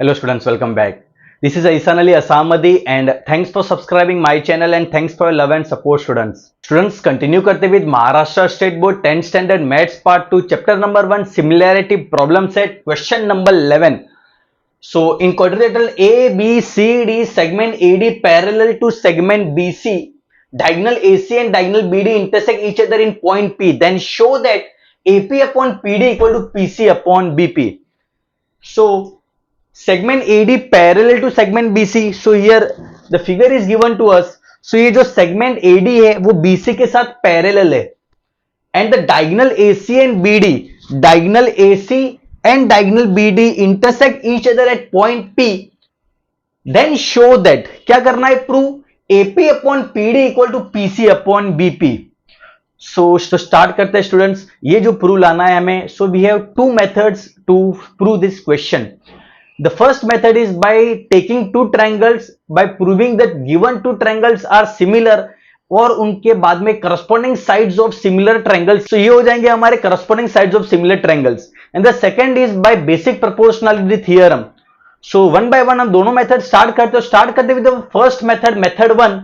Hello students, welcome back. This is Ihsan Ali Asamadi and thanks for subscribing my channel and thanks for your love and support students. Students, continue करते with Maharashtra State Board 10th Standard Maths Part 2 Chapter number 1 Similarity Problem Set Question number 11. So in quadrilateral ABCD segment AD parallel to segment BC, diagonal AC and diagonal BD intersect each other in point P. Then show that AP upon PD equal to PC upon BP. So segment AD parallel to segment BC. So here the figure is given to us. So ये जो segment AD है वो BC के साथ parallel है and the diagonal AC and BD, diagonal AC and diagonal BD intersect each other at point P. Then show that क्या करना है prove AP upon PD equal to PC upon BP. So start करते हैं students. ये जो proof लाना है हमें. So we have two methods to prove this question. The first method is by taking two triangles, by proving that given two triangles are similar और उनके बाद में corresponding sides of similar triangles. So ये हो जाएंगे हमारे corresponding sides of similar triangles. And the second is by basic proportionality theorem. So one by one हम दोनों मेथड स्टार्ट करते हैं. स्टार्ट करते with first method, method one.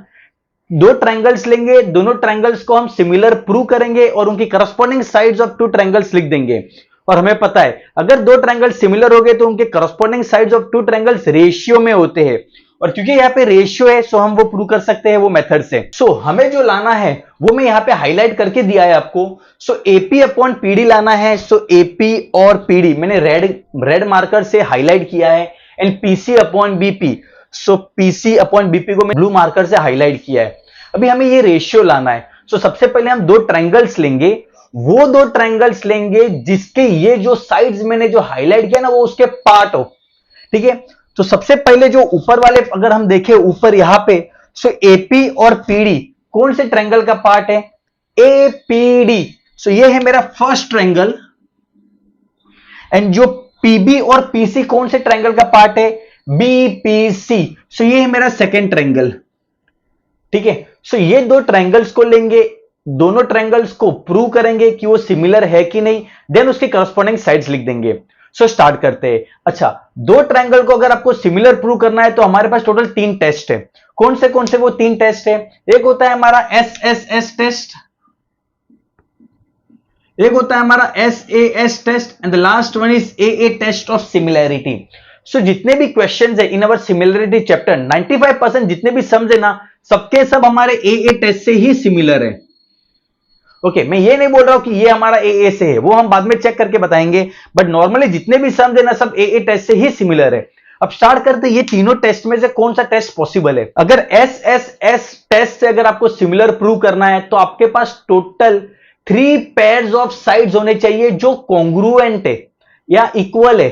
दो ट्रायंगल्स लेंगे, दोनों ट्रायंगल्स को हम सिमिलर प्रूव करेंगे और उनकी corresponding sides of two triangles लिख देंगे. और हमें पता है अगर दो ट्रायंगल सिमिलर हो गए तो उनके corresponding sides of two triangles ratio में होते हैं. और क्योंकि यहाँ पे रेशियो है सो हम वो प्रूव कर सकते हैं वो मेथड से. सो हमें जो लाना है वो मैं यहाँ पे हाईलाइट करके दिया है आपको. सो एपी अपॉन पीडी लाना है. सो एपी और पीडी मैंने रेड मार्कर से हाईलाइट किया है. And PC upon BP. So PC upon BP को मैं ब्लू मार्कर से हाईलाइट किया है. अभी हमें ये रेशियो लाना है. सो सबसे पहले हम दो ट्रायंगल्स लेंगे. वो दो ट्रायंगल्स लेंगे जिसके ये जो साइड्स मैंने जो हाईलाइट किया ना वो उसके पार्ट हो. ठीक है. तो सबसे पहले जो ऊपर वाले अगर हम देखें ऊपर यहां पे, सो एपी और पीडी कौन से ट्रायंगल का पार्ट है? एपीडी. सो ये है मेरा फर्स्ट ट्रायंगल. एंड जो पीबी और पीसी कौन से ट्रायंगल का पार्ट है? बीपीसी. सो ये है मेरा सेकेंड ट्रायंगल. ठीक है. सो ये दो ट्रायंगल्स को लेंगे, दोनों ट्रायंगल्स को प्रूव करेंगे कि वो सिमिलर है कि नहीं, देन उसके करस्पॉन्डिंग साइड्स लिख देंगे. सो स्टार्ट करते हैं. अच्छा, दो ट्रायंगल को अगर आपको सिमिलर प्रूव करना है तो हमारे पास टोटल तीन टेस्ट है. कौन से वो तीन टेस्ट है? एक होता है हमारा एसएसएस टेस्ट, एक होता है हमारा SAS test and the last one is AA test of similarity. So जितने भी क्वेश्चंस है इन अवर सिमिलरिटी चैप्टर, 95% जितने भी सम्स है ना, सबके सब हमारे एए टेस्ट से ही सिमिलर है. ओके, मैं ये नहीं बोल रहा हूं कि ये हमारा एए से है, वो हम बाद में चेक करके बताएंगे. बट नॉर्मली जितने भी सम्स है ना सब एए टेस्ट से ही सिमिलर है. अब स्टार्ट करते हैं. ये तीनों टेस्ट में से कौन सा टेस्ट पॉसिबल है? अगर एसएसएस टेस्ट से अगर आपको सिमिलर प्रूव करना है तो आपके पास टोटल 3 पेयर्स ऑफ साइड्स होने चाहिए जो कॉन्ग्रुएंट है या इक्वल है.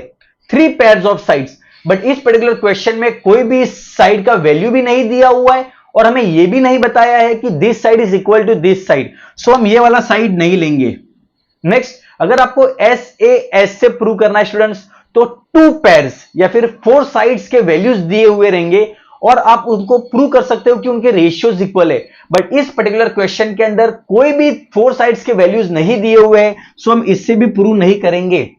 3 पेयर्स ऑफ साइड्स. बट इस पर्टिकुलर क्वेश्चन में कोई भी साइड का वैल्यू भी नहीं दिया हुआ है और हमें यह भी नहीं बताया है कि this side is equal to this side. So हम ये वाला साइड नहीं लेंगे. नेक्स्ट, अगर आपको एसएएस से प्रूव करना है स्टूडेंट्स तो 2 पेयर्स या फिर 4 साइड्स के वैल्यूज दिए हुए रहेंगे और आप उनको प्रूव कर सकते हो कि उनके रेशियोज इक्वल है. बट इस पर्टिकुलर क्वेश्चन के अंदर कोई भी 4 साइड्स के वैल्यूज नहीं दिए हुए हैं, सो हम इससे भी प्रूव नहीं करेंगे.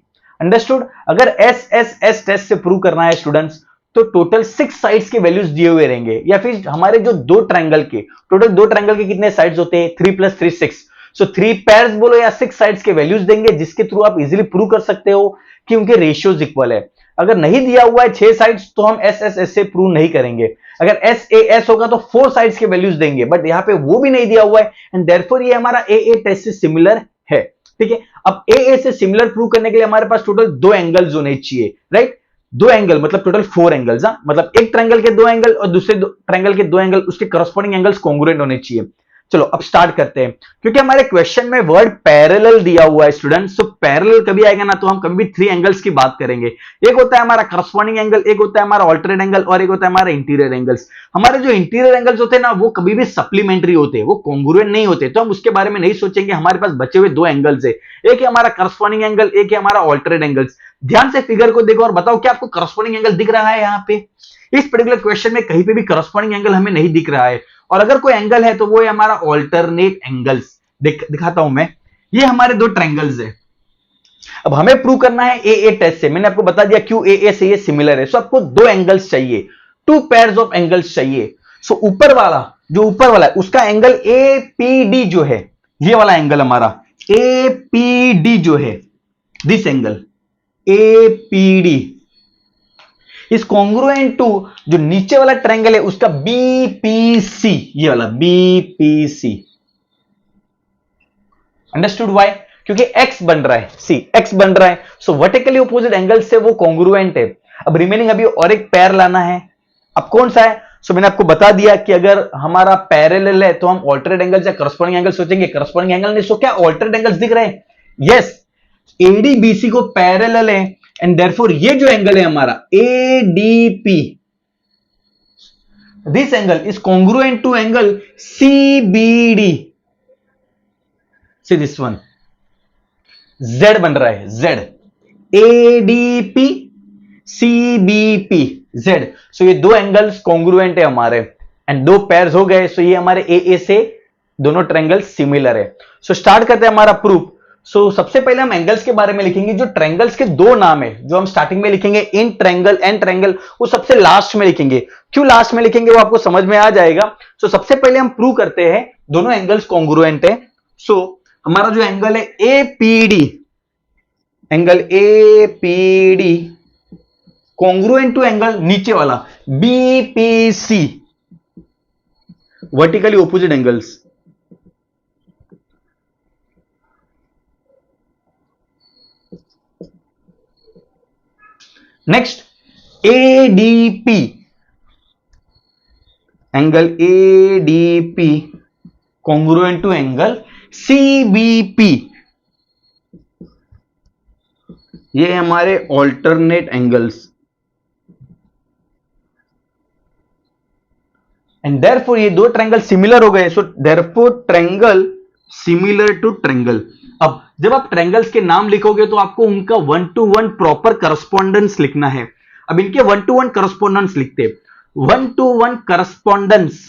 अंडरस्टूड? अगर एसएसएस टेस्ट से प्रूव करना है स्टूडेंट्स तो टोटल 6 साइड्स के वैल्यूज दिए हुए रहेंगे. या फिर हमारे जो दो ट्रायंगल के टोटल दो ट्रायंगल के कितने साइड्स होते हैं? 3 + 3 6. सो 3 पेयर्स बोलो या 6 साइड्स के वैल्यूज देंगे जिसके थ्रू आप इजीली प्रूव कर सकते हो कि उनके रेशियोज इक्वल है. अगर नहीं दिया हुआ है 6 साइड्स तो हम एसएसएस से प्रूव नहीं करेंगे. अगर एसएएस होगा तो 4 साइड्स के वैल्यूज देंगे. बट यहां पे वो भी नहीं दिया हुआ है एंड देयरफॉर ये हमारा एए टेस्ट से सिमिलर है. ठीक है. अब एए से सिमिलर प्रूव करने के लिए हमारे पास टोटल 2 एंगल्स होने चाहिए. राइट? 2 एंगल मतलब टोटल 4 एंगल्स. मतलब एक ट्रायंगल के 2 एंगल और दूसरे ट्रायंगल के 2 एंगल उसके करस्पॉन्डिंग एंगल्स कॉन्ग्रुएंट होने चाहिए. चलो अब स्टार्ट करते हैं. क्योंकि हमारे क्वेश्चन में वर्ड पैरेलल दिया हुआ है स्टूडेंट्स, तो पैरेलल कभी आएगा ना तो हम कभी भी 3 एंगल्स की बात करेंगे. एक होता है हमारा करस्पॉन्डिंग एंगल, एक होता है हमारा ऑल्टरनेट एंगल और एक होता है हमारा इंटीरियर एंगल्स. हमारे जो इंटीरियर एंगल्स होते हैं ना वो कभी भी सप्लीमेंट्री होते हैं, वो कॉन्ग्रुएंट नहीं होते, तो हम उसके बारे में नहीं सोचेंगे. हमारे पास बचे हुए 2 एंगल्स है, एक है हमारा करस्पॉन्डिंग एंगल, एक है हमारा ऑल्टरनेट एंगल्स. ध्यान से फिगर को देखो और बताओ क्या आपको करस्पॉन्डिंग एंगल दिख रहा है? यहाँ पे इस पर्टिकुलर क्वेश्चन में कहीं पे भी करस्पॉन्डिंग एंगल हमें नहीं दिख रहा है. और अगर कोई एंगल है तो वो है हमारा ऑल्टरनेट एंगल्स. दिखाता हूं मैं. ये हमारे दो ट्रायंगल्स है. अब हमें प्रूव करना है ए टेस्ट से। मैंने आपको बता दिया क्यों ए से ये सिमिलर है। सो आपको दो एंगल्स चाहिए, टू पेयर्स ऑफ एंगल्स चाहिए। सो ऊपर वाला, जो ऊपर वाला है उसका एंगल ए पी डी जो है, ये वाला एंगल हमारा ए पी डी जो है, this angle A P D is congruent to जो नीचे वाला ट्रायंगल है उसका बीपीसी, ये वाला बीपीसी। Understood why? क्योंकि x बन रहा है, सी x बन रहा है, सो वर्टिकली अपोजिट एंगल से वो कॉन्ग्रुएंट है। अब रिमेनिंग अभी और एक पैर लाना है। अब कौन सा है? सो मैंने आपको बता दिया कि अगर हमारा पैरेलल है तो हम ऑल्टरनेट एंगल या करस्पॉन्डिंग एंगल सोचेंगे। करस्पॉन्डिंग एंगल नहीं, सो क्या ऑल्टरनेट एंगल्स दिख रहे हैं? यस, एडी बीसी को पैरेलल है एंड देयरफॉर ये जो एंगल है हमारा ADP, this angle is congruent to angle CBD. See this one, Z बन रहा है, Z ADP CBP Z। सो ये दो एंगल्स कॉन्ग्रुएंट है हमारे एंड दो पेयर्स हो गए। सो ये हमारे AA से दोनों ट्रायंगल सिमिलर है। सो स्टार्ट करते हैं हमारा प्रूफ। सो सबसे पहले हम एंगल्स के बारे में लिखेंगे। जो ट्रायंगल्स के दो नाम है जो हम स्टार्टिंग में लिखेंगे, इन ट्रायंगल एंड ट्रायंगल, वो सबसे लास्ट में लिखेंगे। क्यों लास्ट में लिखेंगे वो आपको समझ में आ जाएगा। सो सबसे पहले हम प्रूव करते हैं दोनों एंगल्स कॉन्ग्रुएंट है। सो हमारा जो एंगल है APD, angle APD congruent to angle नीचे वाला BPC, vertically opposite angles. Next ADP, angle ADP congruent to angle CBP, ये हमारे ऑल्टरनेट एंगल्स एंड देयरफॉर ये दो ट्रायंगल सिमिलर हो गए। So therefore triangle similar to triangle. अब जब आप ट्रायंगल्स के नाम लिखोगे तो आपको उनका 1 to 1 प्रॉपर करस्पॉन्डेंस लिखना है। अब इनके 1 to 1 करस्पॉन्डेंस लिखते हैं। 1 to 1 करस्पॉन्डेंस,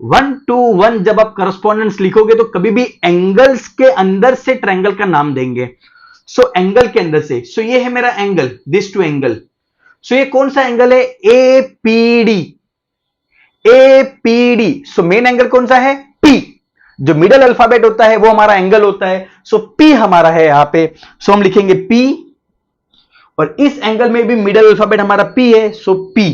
1 to 1 जब आप करस्पॉन्डेंस लिखोगे तो कभी भी एंगल्स के अंदर से ट्रायंगल का नाम देंगे। सो एंगल के अंदर से, सो ये है मेरा एंगल, दिस टू एंगल। सो ये कौन सा एंगल है? APD, APD. So main angle कौन सा है? पी। जो मिडल अल्फाबेट होता है वो हमारा एंगल होता है। सो पी हमारा है यहां पे। सो हम लिखेंगे पी, और इस एंगल में भी मिडल अल्फाबेट हमारा पी है। सो पी,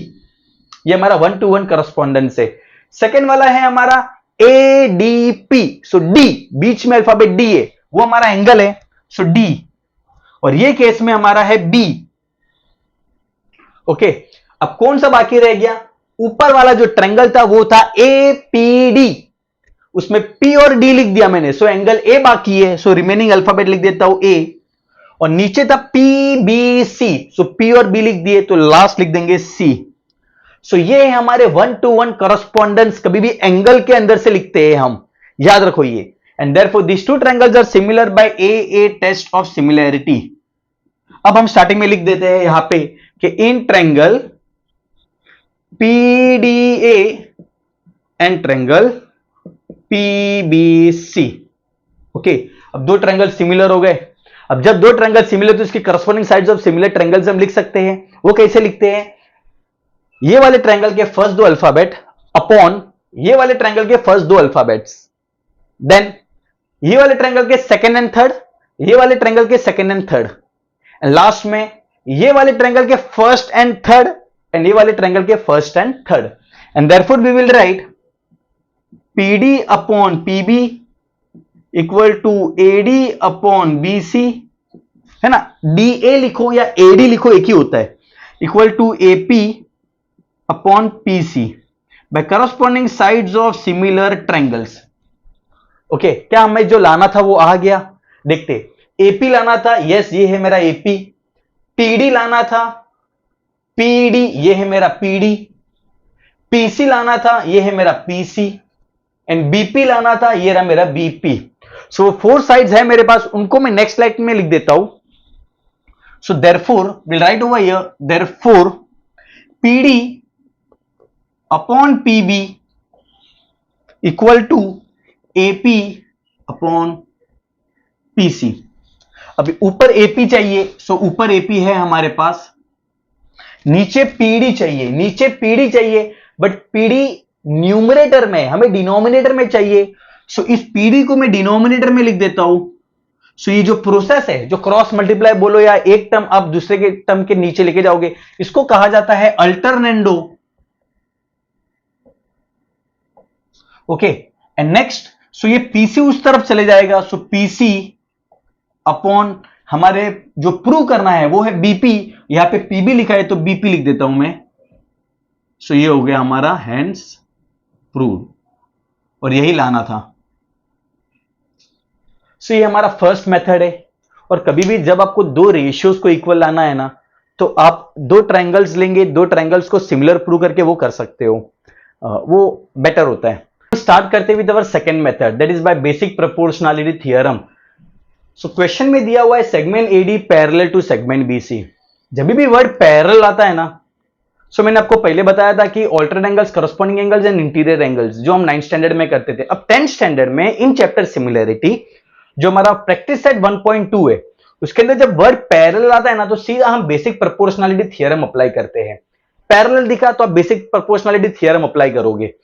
ये हमारा 1 to 1 करस्पॉन्डेंस है। सेकेंड वाला है हमारा एडीपी। सो डी, बीच में अल्फाबेट डी है, वो हमारा एंगल है। सो डी, और ये केस में हमारा है बी। ओके, अब कौन सा बाकी रह गया? ऊपर वाला जो ट्रायंगल था वो था एपीडी, उसमें पी और डी लिख दिया मैंने। सो एंगल ए बाकी है, सो रिमेनिंग अल्फाबेट लिख देता हूं ए। और नीचे था पीबीसी, सो पी और बी लिख दिए तो लास्ट लिख देंगे सी। सो ये है हमारे 1 to 1 करस्पॉन्डेंस, कभी भी एंगल के अंदर से लिखते हैं हम, याद रखो ये। And therefore these two triangles are similar by a test of similarity. अब हम स्टार्टिंग में लिख देते हैं यहां पे कि in triangle PDA and triangle PBC. Okay, अब दो ट्रायंगल सिमिलर हो गए। अब जब दो ट्रायंगल सिमिलर तो इसकी corresponding sides of similar triangles हम लिख सकते हैं। वो कैसे लिखते हैं? ये वाले ट्रायंगल के फर्स्ट दो अल्फाबेट अपॉन ये वाले ट्रायंगल के फर्स्ट दो अल्फाबेट्स, देन ये वाले ट्रायंगल के सेकेंड एंड थर्ड, ये वाले ट्रायंगल के second and third, and last में ये वाले ट्रायंगल के फर्स्ट एंड थर्ड एंड ये वाले ट्रायंगल के first and third. And therefore we will write PD upon PB equal to AD upon BC, है ना। डीए लिखो या एडी लिखो, एक ही होता है, equal to AP upon PC by corresponding sides of similar triangles. Okay, क्या हमें जो लाना था वो आ गया? देखते, एपी लाना था, यस ये है मेरा एपी। पीडी लाना था, पीडी ये है मेरा पीडी। पीसी लाना था, ये है मेरा पीसी। एंड बीपी लाना था, ये रहा मेरा बीपी। सो 4 साइड्स है मेरे पास, उनको मैं नेक्स्ट स्लाइड में लिख देता हूं। So therefore will write over here, therefore PD upon PB equal to AP upon PC. अभी ऊपर एपी चाहिए, सो ऊपर एपी है हमारे पास, नीचे पीडी चाहिए, नीचे पीडी चाहिए, बट पीडी न्यूमरेटर में, हमें डिनोमिनेटर में चाहिए। सो इस पीडी को मैं डिनोमिनेटर में लिख देता हूं। सो ये जो प्रोसेस है, जो क्रॉस मल्टीप्लाई बोलो या एक टर्म आप दूसरे के टर्म के नीचे लेके जाओगे, इसको कहा जाता है अल्टरनेंडो। ओके, एंड नेक्स्ट, सो ये पीसी उस तरफ चले जाएगा, सो पीसी अपॉन हमारे जो प्रूव करना है वो है बीपी, यहां पे पीबी लिखा है तो बीपी लिख देता हूं मैं। सो ये हो गया हमारा हैंस प्रूव, और यही लाना था। सो ये हमारा फर्स्ट मेथड है। और कभी भी जब आपको दो रेशियोज को इक्वल लाना है ना, तो आप दो ट्रायंगल्स लेंगे, दो ट्रायंगल्स को सिमिलर प्रूव करके वो कर सकते हो, वो बेटर होता है। स्टार्ट करते with our second method, that is by basic proportionality theorem. So question में दिया हुआ है segment AD parallel to segment BC. जब भी वर्ड पैरेलल आता है ना, सो मैंने आपको पहले बताया था कि altered angles, corresponding angles and interior angles, जो हम 9th स्टैंडर्ड में करते थे। अब 10th स्टैंडर्ड में इन चैप्टर सिमिलरिटी, जो हमारा प्रैक्टिस सेट 1.2 है, उसके अंदर जब वर्ड पैरेलल आता है ना, तो सीधा हम बेसिक प्रोपोर्शनलिटी थ्योरम अप्लाई करते हैं। पैरेलल दिखा तो आप बेसिक प्रोपोर्शनलिटी थ्योरम अप्लाई करोगे।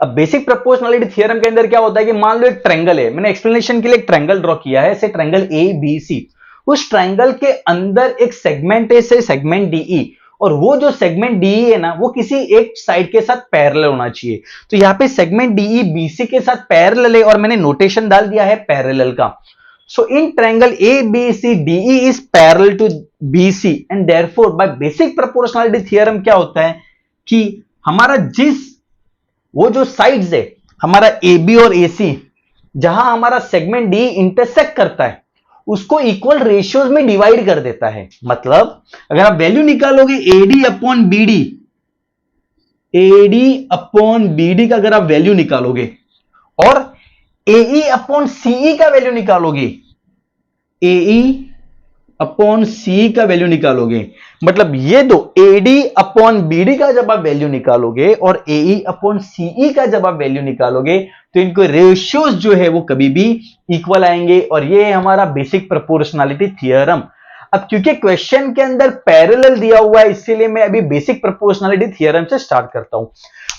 अब बेसिक प्रोपोर्शनलिटी थ्योरम के अंदर क्या होता है कि मान लो एक ट्रायंगल है, मैंने एक्सप्लेनेशन के लिए एक ट्रायंगल ड्रॉ किया है, ऐसे ट्रायंगल ए बी सी। उस ट्रायंगल के अंदर एक सेगमेंट है, से सेगमेंट डीई, और वो जो सेगमेंट डीई है ना, वो किसी एक साइड के साथ पैरेलल होना चाहिए। तो यहां पे सेगमेंट डीई बीसी के साथ पैरेलल है, और मैंने नोटेशन डाल दिया है पैरेलल का। So in triangle A B C DE is parallel to BC, and therefore by basic proportionality theorem क्या होता है कि हमारा वो जो साइड्स है हमारा ए बी और ए सी, जहां हमारा सेगमेंट डी इंटरसेक्ट करता है, उसको इक्वल रेशियोज में डिवाइड कर देता है। मतलब अगर आप वैल्यू निकालोगे AD upon BD, AD upon BD का अगर आप वैल्यू निकालोगे, और एई अपॉन सीई का वैल्यू निकालोगे, एई अपॉन सी का वैल्यू निकालोगे, मतलब ये दो एडी अपॉन बीडी का जब आप वैल्यू निकालोगे और एई अपॉन सीई का जब आप वैल्यू निकालोगे, तो इनको रेशियोज जो है वो कभी भी इक्वल आएंगे, और ये है हमारा बेसिक प्रोपोर्शनलिटी थ्योरम। अब क्योंकि क्वेश्चन के अंदर पैरेलल दिया हुआ है, इसीलिए मैं अभी बेसिक प्रोपोर्शनलिटी थ्योरम से स्टार्ट करता हूं।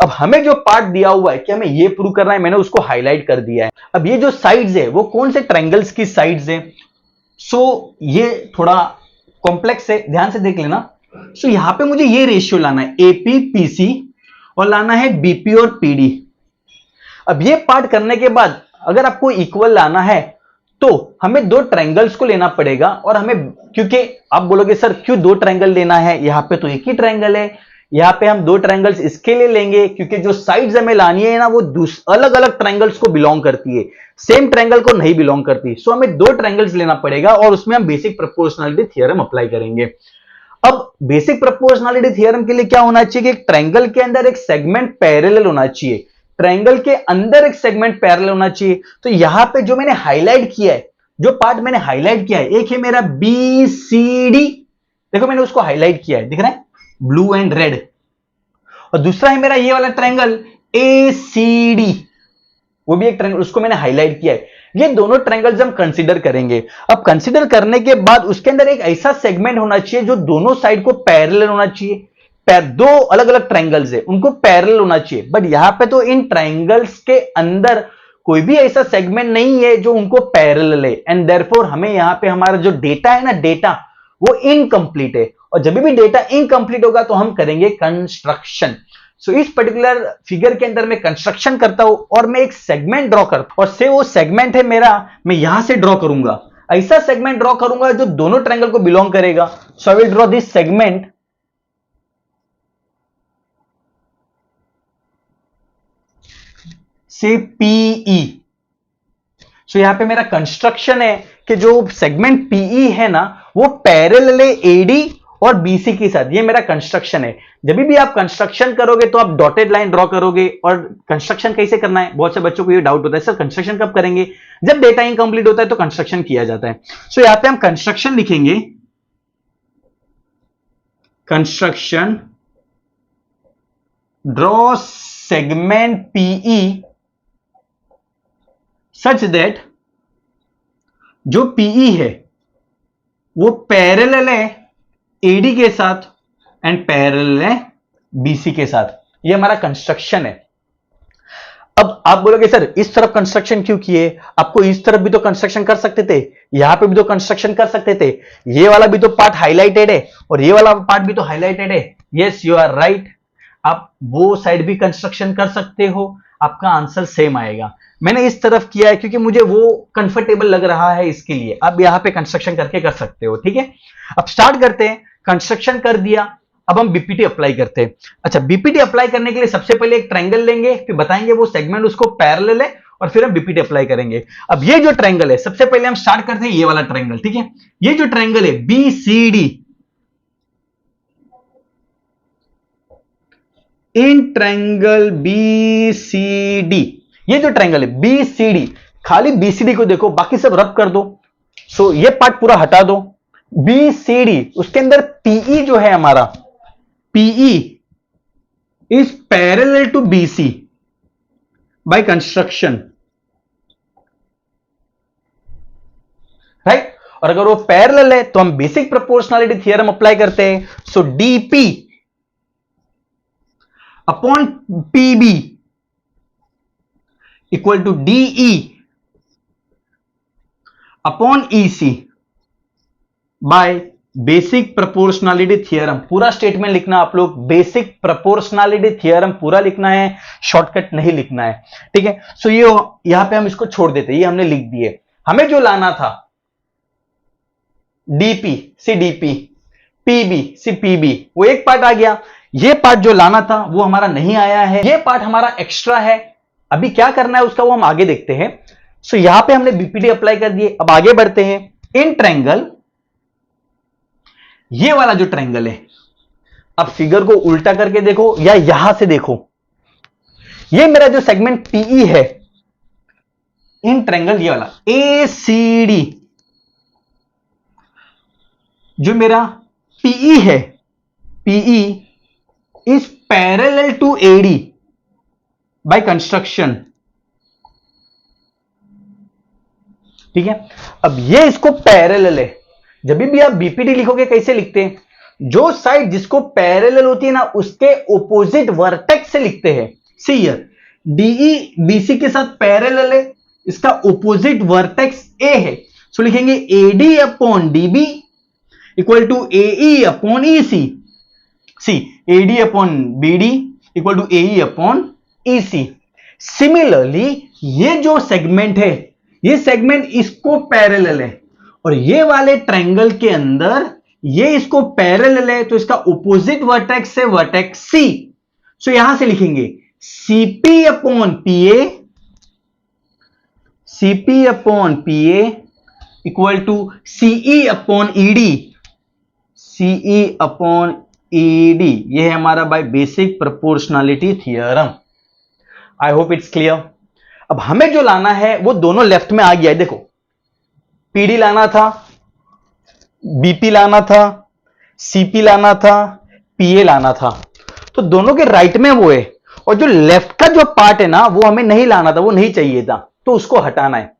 अब हमें जो पार्ट दिया हुआ है कि हमें ये प्रूव करना है, मैंने उसको हाईलाइट कर दिया है। अब ये जो साइड्स है वो कौन से ट्रायंगल्स की साइड्स है, सो ये थोड़ा कॉम्प्लेक्स है, ध्यान से देख लेना। सो यहां पे मुझे ये रेशियो लाना है एपी पीसी, और लाना है बीपी और पीडी। अब ये पार्ट करने के बाद अगर आपको इक्वल लाना है, तो हमें दो ट्रायंगल्स को लेना पड़ेगा, और हमें, क्योंकि आप बोलोगे सर क्यों दो ट्रायंगल लेना है, यहां पे तो एक ही ट्रायंगल है। यहां पे हम दो ट्रायंगल्स इसके लिए लेंगे क्योंकि जो साइड्स हमें लानी है ना, वो अलग अलग ट्रायंगल्स को बिलोंग करती है, सेम ट्रायंगल को नहीं बिलोंग करती। सो हमें दो ट्रायंगल्स लेना पड़ेगा, और उसमें हम बेसिक प्रोपोर्शनलिटी थ्योरम अप्लाई करेंगे। अब बेसिक प्रोपोर्शनलिटी थ्योरम के लिए क्या होना चाहिए कि एक ट्रायंगल के अंदर एक सेगमेंट पैरेलल होना चाहिए, ट्रायंगल के अंदर एक सेगमेंट पैरेलल होना चाहिए। तो यहां पे जो मैंने हाईलाइट किया है, जो पार्ट मैंने हाईलाइट किया है, एक है मेरा बी सी डी, देखो मैंने उसको हाईलाइट किया है, दिख रहा है ब्लू एंड रेड, और दूसरा है मेरा ये वाला ट्रायंगल ए सी डी, वो भी एक ट्रायंगल, उसको मैंने हाईलाइट किया है। ये दोनों ट्रायंगल्स हम कंसीडर करेंगे। अब कंसीडर करने के बाद उसके अंदर एक ऐसा सेगमेंट होना चाहिए जो दोनों साइड को पैरेलल होना चाहिए। दो अलग अलग ट्रायंगल्स है, उनको पैरेलल होना चाहिए, बट यहां पे तो इन ट्रायंगल्स के अंदर कोई भी ऐसा सेगमेंट नहीं है जो उनको पैरेलल है, एंड देयरफॉर हमें यहां पे हमारा जो डेटा है ना, डेटा वो इनकंप्लीट है, और जब भी डेटा इनकंप्लीट होगा तो हम करेंगे कंस्ट्रक्शन। सो इस पर्टिकुलर फिगर के अंदर मैं कंस्ट्रक्शन करता हूं, और मैं एक सेगमेंट ड्रॉ करता हूं, और से वो सेगमेंट है मेरा, मैं यहां से ड्रॉ करूंगा, ऐसा सेगमेंट ड्रॉ करूंगा जो दोनों ट्रायंगल को बिलोंग करेगा। So I will draw this segment से पीई। सो यहां पे मेरा कंस्ट्रक्शन है कि जो सेगमेंट पीई है ना, वो पैरेलल है एडी और बीसी के साथ, ये मेरा कंस्ट्रक्शन है। जब भी आप कंस्ट्रक्शन करोगे तो आप डॉटेड लाइन ड्रॉ करोगे, और कंस्ट्रक्शन कैसे करना है, बहुत से बच्चों को ये डाउट होता है सर कंस्ट्रक्शन कब करेंगे, जब डेटा इनकंप्लीट होता है तो कंस्ट्रक्शन किया जाता है। सो यहां पे हम कंस्ट्रक्शन लिखेंगे, construction draw segment PE such that जो पीई है वो पैरेलल है एडी के साथ एंड पैरेलल है बीसी के साथ। ये हमारा कंस्ट्रक्शन है। अब आप बोलोगे सर इस तरफ कंस्ट्रक्शन क्यों किए, आपको इस तरफ भी तो कंस्ट्रक्शन कर सकते थे, यहां पे भी तो कंस्ट्रक्शन कर सकते थे, ये वाला भी तो पार्ट हाईलाइटेड है और ये वाला पार्ट भी तो हाईलाइटेड है। यस यू आर राइट, आप वो साइड भी कंस्ट्रक्शन कर सकते हो, आपका आंसर सेम आएगा। मैंने इस तरफ किया है क्योंकि मुझे वो कंफर्टेबल लग रहा है, इसके लिए आप यहां पे कंस्ट्रक्शन करके कर सकते हो। ठीक है, अब स्टार्ट करते हैं। कंस्ट्रक्शन कर दिया, अब हम बीपीटी अप्लाई करते हैं। अच्छा, बीपीटी अप्लाई करने के लिए सबसे पहले एक ट्रायंगल लेंगे, फिर बताएंगे वो सेगमेंट उसको पैरेलल है और फिर हम बीपीटी अप्लाई करेंगे। अब ये जो ट्रायंगल है, सबसे पहले हम स्टार्ट करते हैं ये वाला ट्रायंगल। ठीक है, ये जो ट्रायंगल है बीसीडी, इन ट्रायंगल बीसीडी, ये जो ट्रायंगल है बीसीडी, खाली बीसीडी को देखो, बाकी सब रब कर दो। सो ये पार्ट पूरा हटा दो। बीसीडी, उसके अंदर पीई जो है हमारा, PE is parallel to BC by construction, right. और अगर वो पैरेलल है तो हम बेसिक प्रोपोर्शनलिटी थ्योरम अप्लाई करते हैं। So DP upon PB equal to DE upon EC by basic proportionality theorem. पूरा स्टेटमेंट लिखना आप लोग, बेसिक प्रोपोर्शनलिटी थ्योरम पूरा लिखना है, शॉर्टकट नहीं लिखना है। ठीक है, सो ये यहां पे हम इसको छोड़ देते हैं, ये हमने लिख दिए। हमें जो लाना था DP से DP, PB से PB, वो एक पार्ट आ गया। ये पार्ट जो लाना था वो हमारा नहीं आया है, ये पार्ट हमारा एक्स्ट्रा है। अभी क्या करना है उसका वो हम आगे देखते हैं। सो यहां पे हमने बीपीटी अप्लाई कर दिए। अब आगे बढ़ते हैं। इन ट्रायंगल, ये वाला जो ट्रायंगल है, अब फिगर को उल्टा करके देखो या यहां से देखो, ये मेरा जो सेगमेंट पीई है, इन ट्रायंगल ये वाला एसीडी, जो मेरा पीई है, PE is parallel to AD by construction. ठीक है, अब ये इसको पैरेलल है। जब भी आप बीपीटी लिखोगे कैसे लिखते हैं, जो साइड जिसको पैरेलल होती है ना उसके ऑपोजिट वर्टेक्स से लिखते हैं। सी हियर, डीई बीसी के साथ पैरेलल है, इसका ऑपोजिट वर्टेक्स ए है। सो लिखेंगे AD upon DB equal to AE upon EC. See, AD upon BD equal to AE upon EC. Similarly ये जो सेगमेंट है, ये सेगमेंट इसको पैरेलल है और ये वाले ट्रायंगल के अंदर ये इसको पैरेलल है, तो इसका ऑपोजिट वर्टेक्स से वर्टेक्स सी। सो यहां से लिखेंगे CP upon PA, CP upon PA equal to CE upon ED, CE upon ED. ये है हमारा by basic proportionality theorem. I hope it's clear. अब हमें जो लाना है वो दोनों लेफ्ट में आ गया है। देखो, पीडी लाना था, बीपी लाना था, सीपी लाना था, पीए लाना था, तो दोनों के राइट में वो है। और जो लेफ्ट का जो पार्ट है ना वो हमें नहीं लाना था, वो नहीं चाहिए था, तो उसको हटाना है।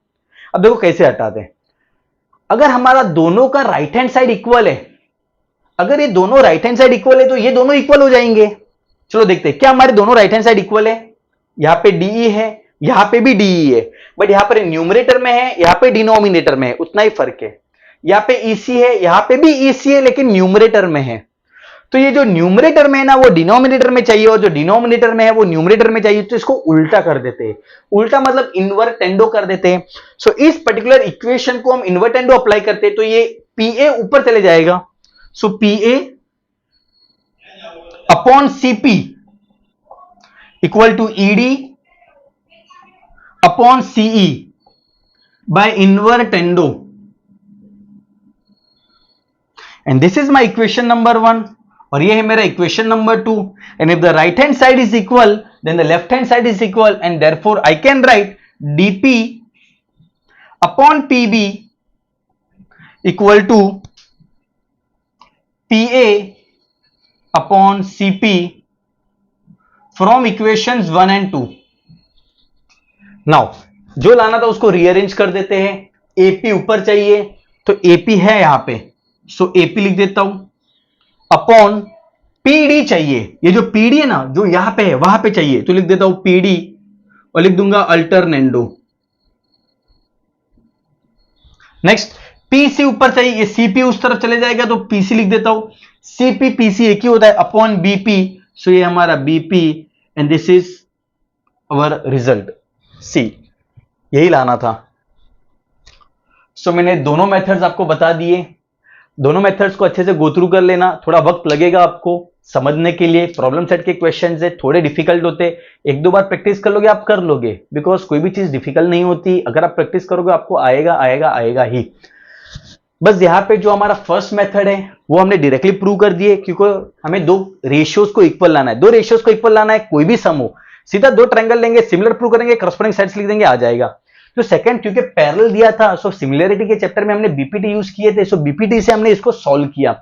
अब देखो कैसे हटाते हैं। अगर हमारा दोनों का राइट हैंड साइड इक्वल है, अगर ये दोनों राइट हैंड साइड इक्वल है तो ये दोनों इक्वल हो जाएंगे। चलो देखते हैं क्या हमारे दोनों राइट हैंड साइड इक्वल है। यहां पे डीई है, यहां पे भी डीई है, बट यहां पर न्यूमरेटर में है, यहां पे डिनोमिनेटर में है, उतना ही फर्क है। यहां पे ईसी है, यहां पे भी ईसी है, लेकिन न्यूमरेटर में है। तो ये जो न्यूमरेटर में है ना वो डिनोमिनेटर में चाहिए, और जो डिनोमिनेटर में है वो न्यूमरेटर में चाहिए, तो इसको उल्टा कर देते हैं। उल्टा मतलब इन्वर्टेंडो कर देते हैं। सो इस पर्टिकुलर इक्वेशन को हम इन्वर्टेंडो अप्लाई करते हैं, तो ये पीए ऊपर चले जाएगा। So PA upon CP equal to ED upon CE by invertendo, and this is my equation number 1 और ये है मेरा equation number 2। And if the right hand side is equal then the left hand side is equal, and therefore I can write dp upon pb equal to pa upon cp from equations 1 and 2। Now जो लाना था उसको rearrange कर देते हैं। AP ऊपर चाहिए तो एपी है यहां पे, सो एपी लिख देता हूं अपॉन पीडी चाहिए, ये जो पीडी है ना जो यहां पे है वहां पे चाहिए, तो लिख देता हूं पीडी और लिख दूंगा अल्टरनेंडो। नेक्स्ट पीसी ऊपर चाहिए, ये सीपी उस तरफ चले जाएगा तो पीसी लिख देता हूं, सीपी पीसी एक ही होता है अपॉन बीपी, सो ये हमारा BP and this is our result C, यही लाना था। सो मैंने दोनों मेथड्स आपको बता दिए, दोनों मेथड्स को अच्छे से गो थ्रू कर लेना, थोड़ा वक्त लगेगा आपको समझने के लिए, प्रॉब्लम सेट के क्वेश्चंस है थोड़े डिफिकल्ट होते, एक दो बार प्रैक्टिस कर लोगे आप कर लोगे, बिकॉज कोई भी चीज डिफिकल्ट नहीं होती, अगर आप प्रैक्टिस करोगे आपको आएगा आएगा आएगा ही। बस यहाँ पे जो हमारा फर्स्ट मेथड है वो हमने डायरेक्टली प्रूव कर दिए, क्योंकि हमें दो रेशियोज को इक्वल लाना है, दो रेशियोज को इक्वल लाना है, कोई भी सम हो, सीधा दो ट्रायंगल लेंगे, सिमिलर प्रूव करेंगे, करस्पॉन्डिंग साइड्स लिख देंगे, आ जाएगा। तो सेकंड क्योंकि पैरेलल दिया था, सो सिमिलरिटी के चैप्टर में हमने बीपीटी यूज किए थे, सो बीपीटी से हमने इसको सॉल्व किया।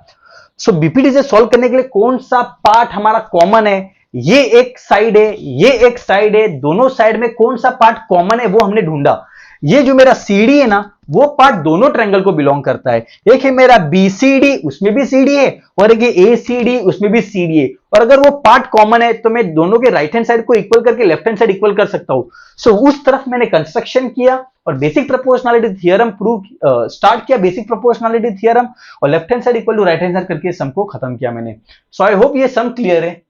सो बीपीटी से सॉल्व करने के लिए कौन सा पार्ट हमारा कॉमन है, ये एक साइड है ये एक साइड है, दोनों साइड में कौन सा पार्ट कॉमन है वो हमने ढूंढा। ये जो मेरा सीडी है ना वो पार्ट दोनों ट्रायंगल को बिलोंग करता है, एक है मेरा बीसीडी उसमें भी सीडी है और एक है एसीडी उसमें भी सीडी है, और अगर वो पार्ट कॉमन है तो मैं दोनों के राइट हैंड साइड को इक्वल करके लेफ्ट हैंड साइड इक्वल कर सकता हूं। सो उस तरफ मैंने कंस्ट्रक्शन किया और basic proportionality theorem prove start किया, बेसिक प्रोपोर्शनलिटी थ्योरम, और left hand side equal to right hand side करके सम को खत्म किया मैंने। सो आई होप ये सम क्लियर है।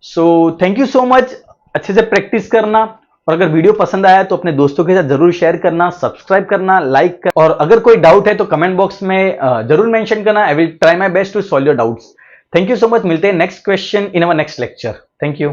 So thank you so much, अच्छे से प्रैक्टिस करना, और अगर वीडियो पसंद आया तो अपने दोस्तों के साथ जरूर शेयर करना, सब्सक्राइब करना, लाइक करना, और अगर कोई डाउट है तो कमेंट बॉक्स में जरूर मेंशन करना, I will try my best to solve your doubts. Thank you so much, मिलते हैं next question in our next lecture. Thank you.